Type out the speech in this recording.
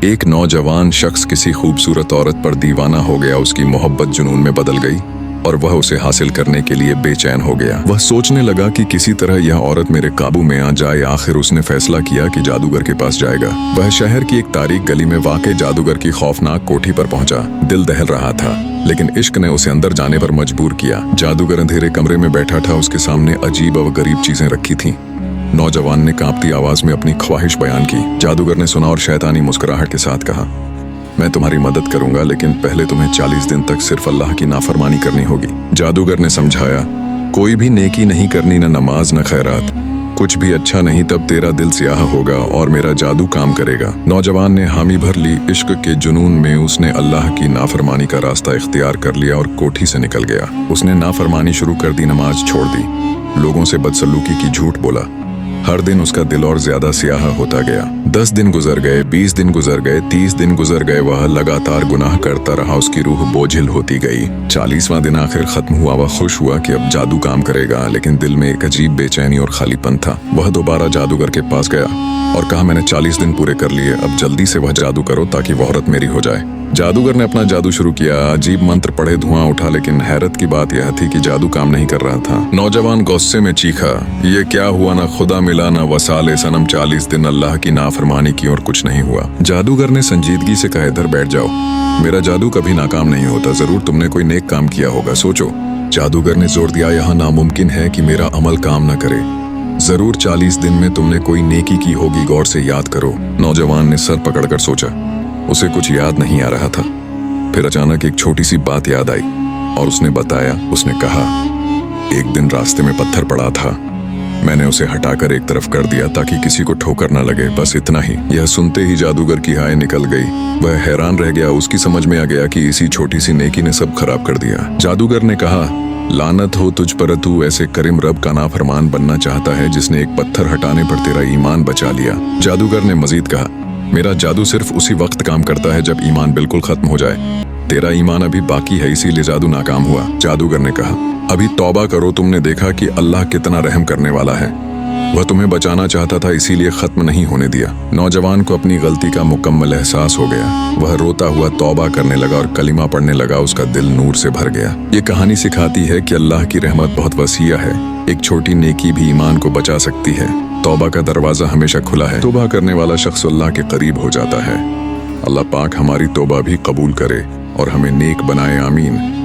एक नौजवान शख्स किसी खूबसूरत औरत पर दीवाना हो गया। उसकी मोहब्बत जुनून में बदल गई और वह उसे हासिल करने के लिए बेचैन हो गया। वह सोचने लगा कि किसी तरह यह औरत मेरे काबू में आ जाए। आखिर उसने फैसला किया कि जादूगर के पास जाएगा। वह शहर की एक तारीक गली में वाक़ जादूगर की खौफनाक कोठी पर पहुंचा। दिल दहल रहा था, लेकिन इश्क ने उसे अंदर जाने पर मजबूर किया। जादूगर अंधेरे कमरे में बैठा था। उसके सामने अजीब और गरीब चीजें रखी थीं। नौजवान ने कांपती आवाज में अपनी ख्वाहिश बयान की। जादूगर ने सुना और शैतानी मुस्कुराहट के साथ कहा, मैं तुम्हारी मदद करूंगा, लेकिन पहले तुम्हें 40 दिन तक सिर्फ अल्लाह की नाफरमानी करनी होगी। जादूगर ने समझाया, कोई भी नेकी नहीं करनी, न नमाज न खैरात, कुछ भी अच्छा नहीं, तब तेरा दिल स्याह होगा और मेरा जादू काम करेगा। नौजवान ने हामी भर ली। इश्क के जुनून में उसने अल्लाह की नाफरमानी का रास्ता इख्तियार कर लिया और कोठी से निकल गया। उसने नाफरमानी शुरू कर दी, नमाज छोड़ दी, लोगों से बदसलूकी की झूठ बोला। हर दिन उसका दिल और ज्यादा स्याह होता गया। 10 दिन गुजर गए, 20 दिन गुजर गए, 30 दिन गुजर गए। वह लगातार गुनाह करता रहा। उसकी रूह बोझिल होती गई। 40वां दिन आखिर खत्म हुआ। वह खुश हुआ कि अब जादू काम करेगा, लेकिन दिल में एक अजीब बेचैनी और खालीपन था। वह दोबारा जादूगर के पास गया और कहा, मैंने 40 दिन पूरे कर लिए, अब जल्दी से वह जादू करो ताकि वह औरत मेरी हो जाए। जादूगर ने अपना जादू शुरू किया। अजीब मंत्र पढ़े, धुआं उठा, लेकिन हैरत की बात यह थी कि जादू काम नहीं कर रहा था। नौजवान गुस्से में चीखा, ये क्या हुआ, ना खुदा मिला ना वसाले सनम। 40 दिन अल्लाह की नाफरमानी की और कुछ नहीं हुआ। जादूगर ने संजीदगी से कहा, इधर बैठ जाओ, मेरा जादू कभी नाकाम नहीं होता, जरूर तुमने कोई नेक काम किया होगा, सोचो। जादूगर ने जोर दिया, यहाँ नामुमकिन है कि मेरा अमल काम न करे, जरूर 40 दिन में तुमने कोई नेकी की होगी, गौर से याद करो। नौजवान ने सर पकड़कर सोचा, उसे कुछ याद नहीं आ रहा था। फिर अचानक एक छोटी सी बात याद आई और उसने बताया। उसने कहा, एक दिन रास्ते में पत्थर पड़ा था, मैंने उसे हटाकर एक तरफ कर दिया ताकि किसी को ठोकर न लगे, बस इतना ही। यह सुनते ही जादूगर की हाय निकल गई। वह हैरान रह गया। उसकी समझ में आ गया कि इसी छोटी सी नेकी ने सब खराब कर दिया। जादूगर ने कहा, लानत हो तुझ पर, तू ऐसे करीम रब का नाफरमान बनना चाहता है जिसने एक पत्थर हटाने पर तेरा ईमान बचा लिया। जादूगर ने मजीद कहा, मेरा जादू सिर्फ उसी वक्त काम करता है जब ईमान बिल्कुल खत्म हो जाए, तेरा ईमान अभी बाकी है, इसीलिए जादू नाकाम हुआ। जादूगर ने कहा, अभी तौबा करो, तुमने देखा कि अल्लाह कितना रहम करने वाला है, वह तुम्हें बचाना चाहता था, इसीलिए खत्म नहीं होने दिया। नौजवान को अपनी गलती का मुकम्मल एहसास हो गया। वह रोता हुआ तौबा करने लगा और कलिमा पढ़ने लगा। उसका दिल नूर से भर गया। ये कहानी सिखाती है कि अल्लाह की रहमत बहुत वसीया है। एक छोटी नेकी भी ईमान को बचा सकती है। तौबा का दरवाजा हमेशा खुला है। तौबा करने वाला शख्स अल्लाह के करीब हो जाता है। अल्लाह पाक हमारी तौबा भी कबूल करे और हमें नेक बनाए, आमीन।